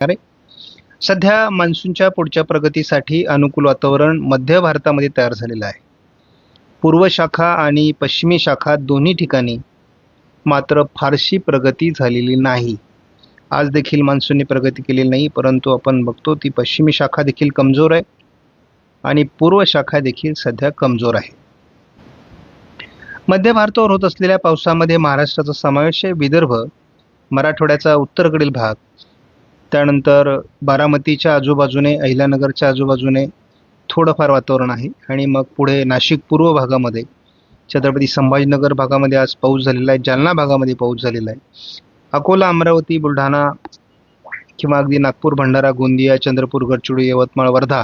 आहे. सध्या मान्सूनच्या पुढच्या प्रगतीसाठी अनुकूल वातावरण मध्य भारतामध्ये तयार झालेलं आहे. पूर्व शाखा आणि पश्चिमी शाखा दोन्ही ठिकाणी मात्र फारशी प्रगती झालेली नाही. आज देखील मान्सूनने प्रगती केलेली नाही, परंतु आपण बघतो ती पश्चिमी शाखा देखील कमजोर आहे आणि पूर्व शाखा देखील सध्या कमजोर आहे. मध्य भारतावर होत असलेल्या पावसामध्ये महाराष्ट्राचा समावेश आहे. विदर्भ, मराठवाड्याचा उत्तरेकडील भाग, त्यानंतर बारामतीच्या आजूबाजूने, अहिल्यानगरच्या आजूबाजूने थोडंफार वातावरण आहे आणि मग पुढे नाशिक पूर्व भागामध्ये, छत्रपती संभाजीनगर भागामध्ये आज पाऊस झालेला आहे. जालना भागामध्ये पाऊस झालेला आहे. अकोला, अमरावती, बुलढाणा किंवा अगदी नागपूर, भंडारा, गोंदिया, चंद्रपूर, गडचिरोली, यवतमाळ, वर्धा,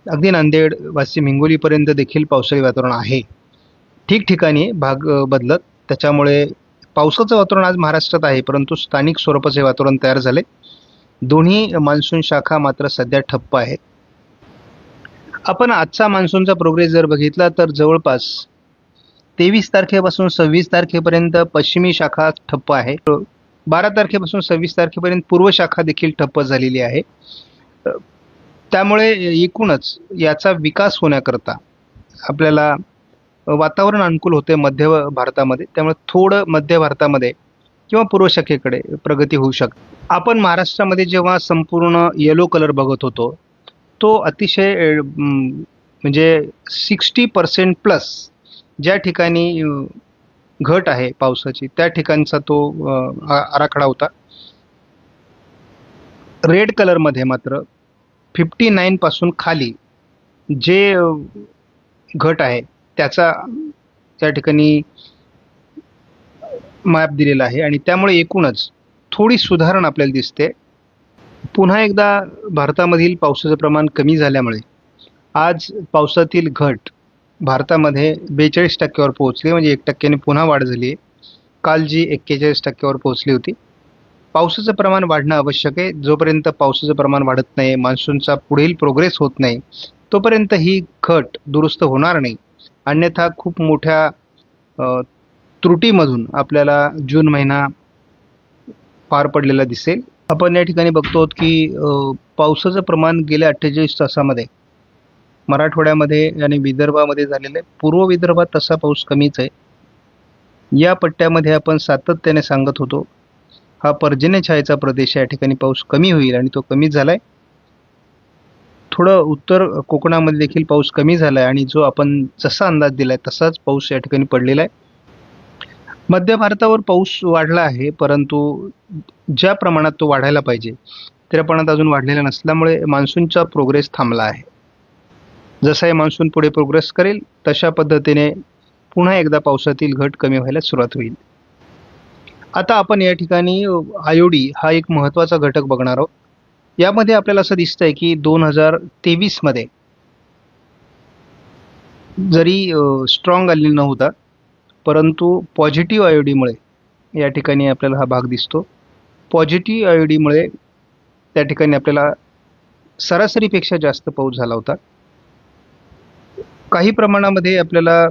अगदी नांदेड, वाशिम, हिंगोलीपर्यंत देखील पावसाळी वातावरण आहे. ठिकठिकाणी भाग बदलत, त्याच्यामुळे पावसाचं वातावरण आज महाराष्ट्रात आहे, परंतु स्थानिक स्वरूपाचे वातावरण तयार झाले. दोन्ही मान्सून शाखा मात्र सध्या ठप्प आहेत. आपण आजचा मान्सूनचा प्रोग्रेस जर बघितला तर जवळपास 23 तारखेपासून 26 तारखेपर्यंत पश्चिमी शाखा ठप्प आहे. 12 तारखेपासून 26 तारखेपर्यंत पूर्व शाखा देखील ठप्प झालेली आहे. त्यामुळे एकूणच याचा विकास होण्याकरता आपल्याला वातावरण अनुकूल होते मध्य भारतामध्ये. त्यामुळे थोडं मध्य भारतामध्ये किंवा पूर्व शाखेकडे प्रगती होऊ शकते. आपण महाराष्ट्रामध्ये जेव्हा संपूर्ण येलो कलर बघत होतो, तो अतिशय म्हणजे 60% प्लस ज्या ठिकाणी घट आहे पावसाची, त्या ठिकाणचा तो आराखडा होता. रेड कलरमध्ये मात्र 59 पासून खाली जे घट आहे त्याचा त्या ठिकाणी मॅप दिलेला आहे आणि त्यामुळे एकूणच थोडी सुधारणा आपल्याला दिसते. पुन्हा एकदा भारतामधील पावसाचं प्रमाण कमी झाल्यामुळे आज पावसातील घट भारतामध्ये 42% पोहोचली, म्हणजे 1% पुन्हा वाढ झाली आहे. काल जी 41% पोहोचली होती. पावसाचं प्रमाण वाढणं आवश्यक आहे. जोपर्यंत पावसाचं प्रमाण वाढत नाही, मान्सूनचा पुढील प्रोग्रेस होत नाही, तोपर्यंत ही घट दुरुस्त होणार नाही. अन्यथा खूप मोठ्या त्रुटीमधून आपल्याला जून महिना पार पडलेला दिसेल. आपण या ठिकाणी बघतो की पावसाचं प्रमाण गेल्या 48 तासामध्ये मराठवाड्यामध्ये आणि विदर्भामध्ये झालेलं आहे. पूर्व विदर्भात तसा पाऊस कमीच आहे. या पट्ट्यामध्ये आपण सातत्याने सांगत होतो हा पर्जन्य छायेचा प्रदेश आहे, या ठिकाणी पाऊस कमी होईल आणि तो कमीच झालाय. थोडं उत्तर कोकणामध्ये देखील पाऊस कमी झालाय आणि जो आपण जसा अंदाज दिलाय तसाच पाऊस या ठिकाणी पडलेला आहे. मध्य भारतावर पाऊस वाढला आहे, परंतु ज्या प्रमाणात तो वाढायला पाहिजे त्या प्रमाणात अजून वाढलेला नसल्यामुळे मान्सूनचा प्रोग्रेस थांबला आहे. जसा हे मान्सून पुढे प्रोग्रेस करेल तशा पद्धतीने पुन्हा एकदा पावसातील घट कमी व्हायला सुरुवात होईल. आता आपण या ठिकाणी आयोडी हा एक महत्त्वाचा घटक बघणार आहोत. यामध्ये आपल्याला असं दिसतंय की 2023 मध्ये जरी स्ट्रॉंग आलेला नव्हता, परंतु पॉझिटिव्ह आयोडीमुळे या ठिकाणी आपल्याला हा भाग दिसतो. पॉझिटिव्ह आयोडीमुळे त्या ठिकाणी आपल्याला सरासरीपेक्षा जास्त पाऊस झाला होता. काही प्रमाणामध्ये आपल्याला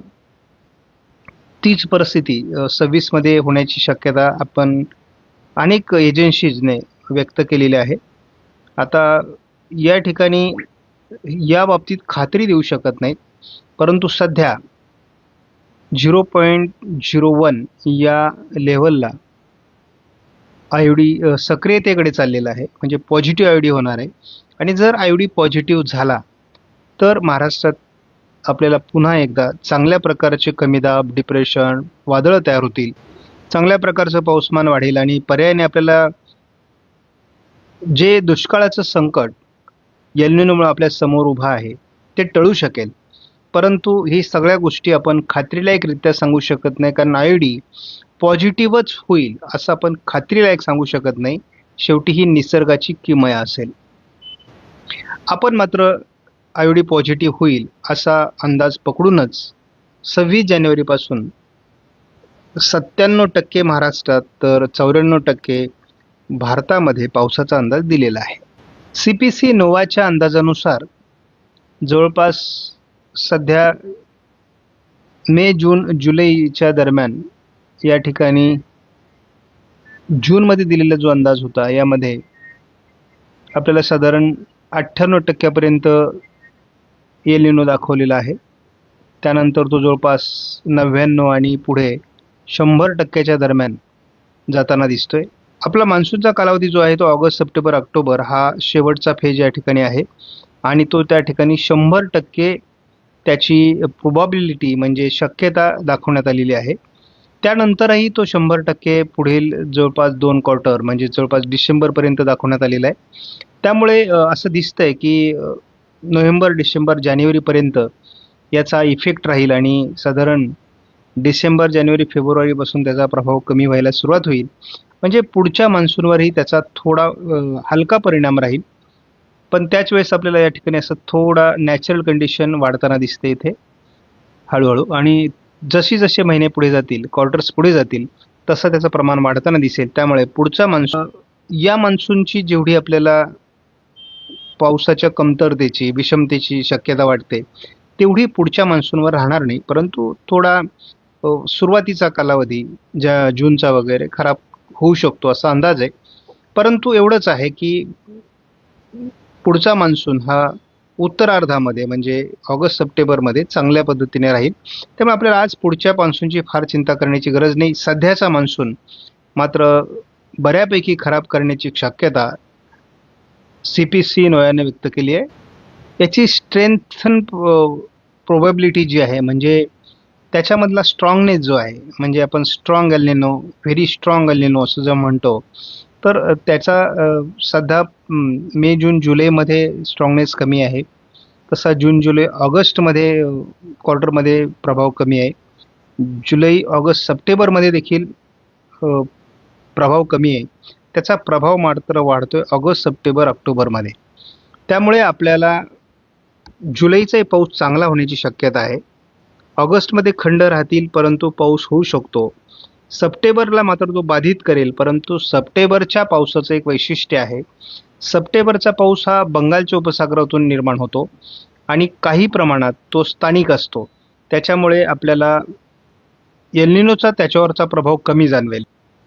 तीच परिस्थिती 26 मध्ये होण्याची शक्यता आपण अनेक एजन्सीजने व्यक्त केलेली आहे. आता या ठिकाणी या बाबतीत खात्री देऊ शकत नाहीत, परंतु सध्या 0.01 या लेव्हलला आयोडी सक्रियतेकडे चाललेला आहे, म्हणजे पॉझिटिव्ह आयोडी होणार आहे. आणि जर आयोडी पॉझिटिव्ह झाला तर महाराष्ट्रात आपल्याला पुन्हा एकदा चांगल्या प्रकारचे कमी दाब, डिप्रेशन, वादळं तयार होतील. चांगल्या प्रकारचं पाऊसमान वाढेल आणि पर्यायाने आपल्याला जे दुष्काळाचं संकट एल निनोमुळे आपल्या समोर उभं आहे ते टळू शकेल. परंतु ही सगळ्या गोष्टी आपण खात्रीलायकरित्या सांगू शकत नाही, कारण आयोडी पॉझिटिव्हच होईल असं आपण खात्रीलायक सांगू शकत नाही. शेवटी ही निसर्गाची किमया असेल. आपण मात्र आयोडी पॉझिटिव्ह होईल असा अंदाज पकडूनच 26 जानेवारीपासून 97% महाराष्ट्रात तर 94% भारतामध्ये पावसाचा अंदाज दिलेला आहे. CPC नोवाच्या अंदाजानुसार जवळपास सध्या मे, जून, जुलैच्या दरम्यान या ठिकाणी जूनमध्ये दिलेला जो अंदाज होता यामध्ये आपल्याला साधारण 98% एल निनो दाखवलेला आहे. त्यानंतर तो जवळपास 99 आणि पुढे 100% दरम्यान जाताना दिसतोय. आपला मान्सूनचा कालावधी जो आहे तो ऑगस्ट, सप्टेंबर, ऑक्टोबर हा शेवटचा फेज या ठिकाणी आहे आणि तो त्या ठिकाणी 100% त्याची प्रोबॅबिलिटी म्हणजे शक्यता दाखवण्यात आलेली आहे. त्यानंतरही तो 100% पुढील जवळपास 2 क्वार्टर म्हणजे जवळपास डिसेंबरपर्यंत दाखवण्यात आलेला आहे. त्यामुळे असं दिसतंय की नोव्हेंबर, डिसेंबर, जानेवारीपर्यंत याचा इफेक्ट राहील आणि साधारण डिसेंबर, जानेवारी, फेब्रुवारीपासून त्याचा प्रभाव कमी व्हायला सुरुवात होईल. म्हणजे पुढच्या मान्सूनवरही त्याचा थोडा हलका परिणाम राहील. पण त्याच वेळेस आपल्याला या ठिकाणी असं थोडा नॅचरल कंडिशन वाढताना दिसते इथे हळूहळू आणि जसे महिने पुढे जातील, क्वार्टर्स पुढे जातील, तसं त्याचं प्रमाण वाढताना दिसेल. त्यामुळे पुढचा मान्सून या मान्सूनची जेवढी आपल्याला पावसाच्या कमतरतेची, विषमतेची शक्यता वाटते, तेवढी पुढच्या मान्सूनवर राहणार नाही. परंतु थोडा सुरुवातीचा कालावधी ज्या जूनचा वगैरे खराब होऊ शकतो असा अंदाज आहे. परंतु एवढंच आहे की पुढचा मान्सून हा उत्तरार्धामध्ये म्हणजे ऑगस्ट, सप्टेंबरमध्ये चांगल्या पद्धतीने राहील. त्यामुळे आपल्याला आज पुढच्या मान्सूनची फार चिंता करण्याची गरज नाही. सध्याचा मान्सून मात्र बऱ्यापैकी खराब करण्याची शक्यता CPC नोयाने व्यक्त केली आहे. याची स्ट्रेंथन प्रोबॅबिलिटी जी आहे म्हणजे त्याच्यामधला स्ट्रॉंगनेस जो आहे म्हणजे आपण strong El Nino, very strong El Nino असं जर म्हणतो, तर त्याचा सध्या मे, जून, जुलैमध्ये स्ट्रॉंगनेस कमी आहे. तसा जून, जुलै, ऑगस्टमध्ये क्वार्टरमध्ये प्रभाव कमी आहे. जुलै, ऑगस्ट, सप्टेंबरमध्ये देखील प्रभाव कमी आहे. त्याचा प्रभाव मात्र वाढतोय ऑगस्ट, सप्टेंबर, ऑक्टोबरमध्ये. त्यामुळे आपल्याला जुलैचाही पाऊस चांगला होण्याची शक्यता आहे. ऑगस्टमध्ये खंड राहतील परंतु पाऊस होऊ शकतो. सप्टेंबरला मात्र तो बाधित करेल. परंतु सप्टेंबरच्या पावसाचं एक वैशिष्ट्य आहे, सप्टेंबरचा पाऊस हा बंगालच्या उपसागरातून निर्माण होतो आणि काही प्रमाणात तो स्थानिक असतो. त्याच्यामुळे आपल्याला एल निनोचा त्याच्यावरचा प्रभाव कमी जाणवेल.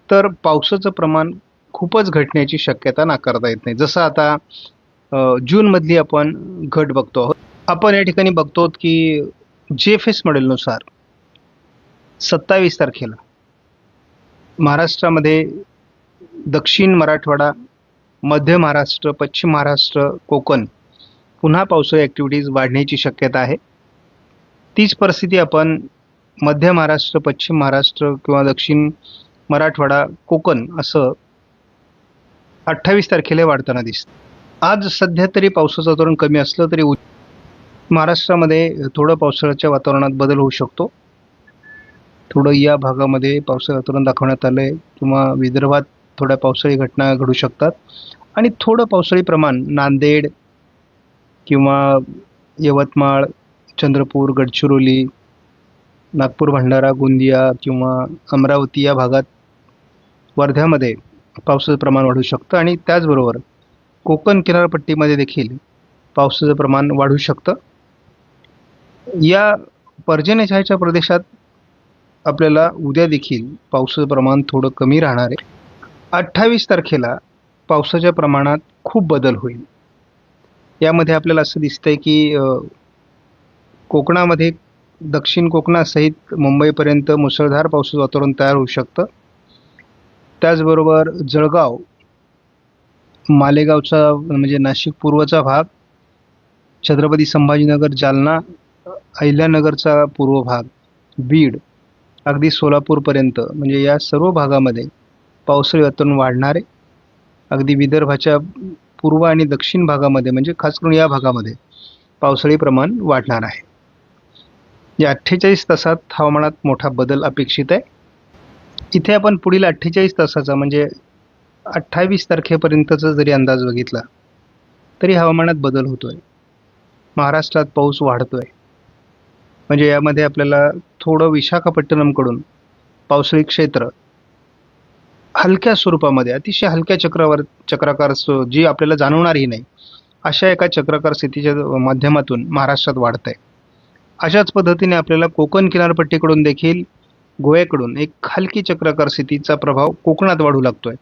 तर पावसाचं प्रमाण खूपच घटण्याची शक्यता नाकारता येत नाही. जसं आता जूनमधली आपण घट बघतो आहोत. आपण या ठिकाणी बघतो की GFS मॉडेलनुसार 27 तारखेला महाराष्ट्रामध्ये दक्षिण मराठवाडा, मध्य महाराष्ट्र, पश्चिम महाराष्ट्र, कोकण पुन्हा पावसाळी ॲक्टिव्हिटीज वाढण्याची शक्यता आहे. तीच परिस्थिती आपण मध्य महाराष्ट्र, पश्चिम महाराष्ट्र किंवा दक्षिण मराठवाडा, कोकण असं 28 तारखेला वाढताना दिसतं. आज सध्या तरी पावसाचं वातावरण कमी असलं तरी महाराष्ट्रामध्ये थोडं पावसाळ्याच्या वातावरणात बदल होऊ शकतो. थोडं या भागामध्ये पावसाळी वातावरण दाखवण्यात आलं आहे किंवा विदर्भात थोड्या पावसाळी घटना घडू शकतात आणि थोडं पावसाळी प्रमाण नांदेड किंवा यवतमाळ, चंद्रपूर, गडचिरोली, नागपूर, भंडारा, गोंदिया किंवा अमरावती या भागात, वर्ध्यामध्ये पावसाचं प्रमाण वाढू शकतं आणि त्याचबरोबर कोकण किनारपट्टीमध्ये देखील पावसाचं प्रमाण वाढू शकतं. या पर्जन्यछायेच्या प्रदेशात आपल्याला उद्या देखील पावसाचं प्रमाण थोडं कमी राहणार आहे. 28 तारखेला पावसाच्या प्रमाणात खूप बदल होईल. यामध्ये आपल्याला असं दिसतंय की कोकणामध्ये दक्षिण कोकणासहित मुंबईपर्यंत मुसळधार पावसाचं वातावरण तयार होऊ शकतं. त्याचबरोबर जळगाव, मालेगावचा म्हणजे नाशिक पूर्वचा भाग, छत्रपती संभाजीनगर, जालना, अहिल्यानगरचा पूर्व भाग, बीड, अगदी सोलापूरपर्यंत म्हणजे या सर्व भागामध्ये पावसाळी वातावरण वाढणार आहे. अगदी विदर्भाच्या पूर्व आणि दक्षिण भागामध्ये म्हणजे खास करून या भागामध्ये पावसाळी प्रमाण वाढणार आहे. या 48 तासात हवामानात मोठा बदल अपेक्षित आहे. इथे आपण पुढील 48 तासाचा म्हणजे 28 तारखेपर्यंतचा जरी अंदाज बघितला तरी हवामानात बदल होतोय. महाराष्ट्रात पाऊस वाढतोय. म्हणजे यामध्ये आपल्याला थोडं विशाखापट्टणमकडून पावसाळी क्षेत्र हलक्या स्वरूपामध्ये, अतिशय हलक्या चक्राकार जी आपल्याला जाणवणारही नाही अशा एका चक्राकार स्थितीच्या माध्यमातून महाराष्ट्रात वाढत आहे. अशाच पद्धतीने आपल्याला कोकण किनारपट्टीकडून देखील गोव्याकडून एक हलकी चक्राकार स्थितीचा प्रभाव कोकणात वाढू लागतोय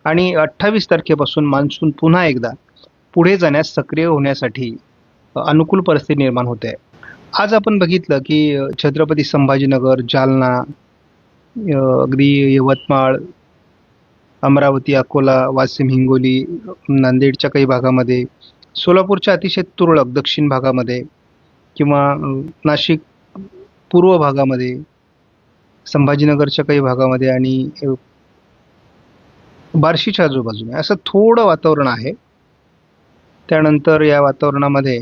आणि 28 तारखेपासून मान्सून पुन्हा एकदा पुढे जाण्यास सक्रिय होण्यासाठी अनुकूल परिस्थिती निर्माण होते आहे. आज आपण बघितलं की छत्रपती संभाजीनगर, जालना, अगदी यवतमाळ, अमरावती, अकोला, वाशिम, हिंगोली, नांदेडच्या काही भागामध्ये, सोलापूरच्या अतिशय तुरळक दक्षिण भागामध्ये किंवा नाशिक पूर्व भागामध्ये, संभाजीनगरच्या काही भागामध्ये आणि बार्शीच्या आजूबाजूने असं थोडं वातावरण आहे. त्यानंतर या वातावरणामध्ये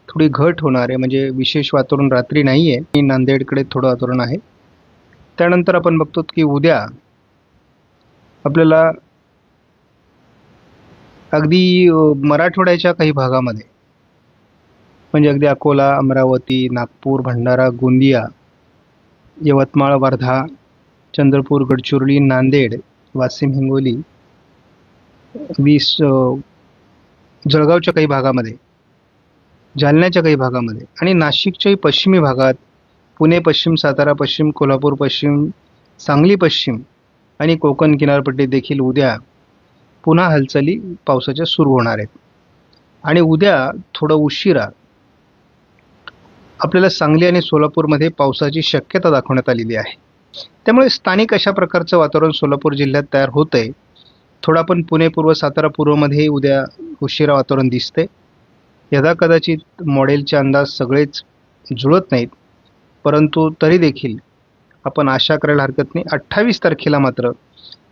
थोडी घट होणार आहे, म्हणजे विशेष वातावरण रात्री नाही आहे आणि नांदेडकडे थोडं वातावरण आहे. त्यानंतर आपण बघतो की उद्या आपल्याला अगदी मराठवाड्याच्या काही भागामध्ये, म्हणजे अगदी अकोला, अमरावती, नागपूर, भंडारा, गोंदिया, यवतमाळ, वर्धा, चंद्रपूर, गडचिरोली, नांदेड, वाशिम, हिंगोली, अगदी जळगावच्या काही भागामध्ये, जालन्याच्या काही भागामध्ये आणि नाशिकच्याही पश्चिमी भागात, पुणे पश्चिम, सातारा पश्चिम, कोल्हापूर पश्चिम, सांगली पश्चिम आणि कोकण किनारपट्टीत देखील उद्या पुन्हा हालचाली पावसाच्या सुरू होणार आहेत. आणि उद्या थोडं उशिरा आपल्याला सांगली आणि सोलापूरमध्ये पावसाची शक्यता दाखवण्यात आलेली आहे. त्यामुळे स्थानिक अशा प्रकारचं वातावरण सोलापूर जिल्ह्यात तयार होतंय. थोडं पण पुणे पूर्व, सातारा पूर्वमध्ये उद्या उशिरा वातावरण दिसते. यदाकदाचित मॉडेलचे अंदाज सगळेच जुळत नाहीत, परंतु तरी देखील आपण आशा करायला हरकत नाही. 28 तारखेला मात्र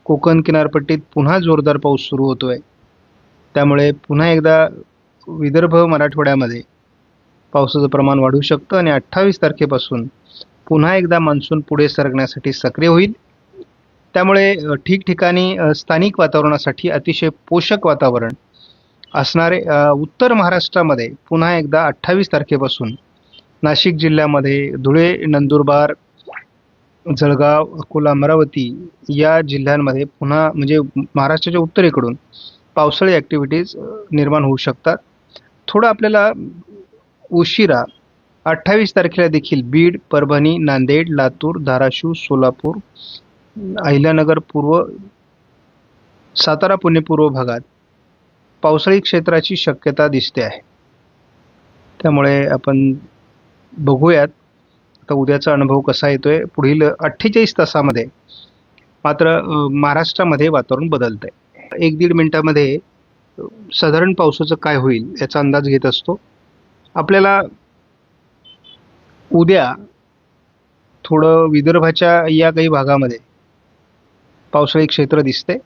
कोकण किनारपट्टीत पुन्हा जोरदार पाऊस सुरू होतोय. त्यामुळे पुन्हा एकदा विदर्भ, मराठवाड्यामध्ये पावसाचं प्रमाण वाढू शकतं आणि 28 तारखेपासून पुन्हा एकदा मान्सून पुढे सरकण्यासाठी सक्रिय होईल. त्यामुळे ठिकठिकाणी स्थानिक वातावरणासाठी अतिशय पोषक वातावरण असणारे उत्तर महाराष्ट्रामध्ये पुन्हा एकदा 28 तारखेपासून नाशिक जिल्ह्यामध्ये, धुळे, नंदुरबार, जळगाव, अकोला, अमरावती या जिल्ह्यांमध्ये पुन्हा, म्हणजे महाराष्ट्राच्या उत्तरेकडून पावसाळी ॲक्टिव्हिटीज निर्माण होऊ शकतात. थोडं आपल्याला उशिरा 28 तारखेला देखील बीड, परभणी, नांदेड, लातूर, धाराशिव, सोलापूर, अहिल्यानगर पूर्व, सातारा, पुणे पूर्व भागात पावसाळी क्षेत्राची शक्यता दिसते आहे. त्यामुळे आपण बघूयात आता उद्याचा अनुभव कसा येतोय. पुढील 48 तासामध्ये मात्र महाराष्ट्रामध्ये वातावरण बदलतंय. 1-1.5 मिनिटामध्ये साधारण पावसाचं काय होईल याचा अंदाज घेत असतो. आपल्याला उद्या थोडं विदर्भाच्या या काही भागामध्ये पावसाळी क्षेत्र दिसते.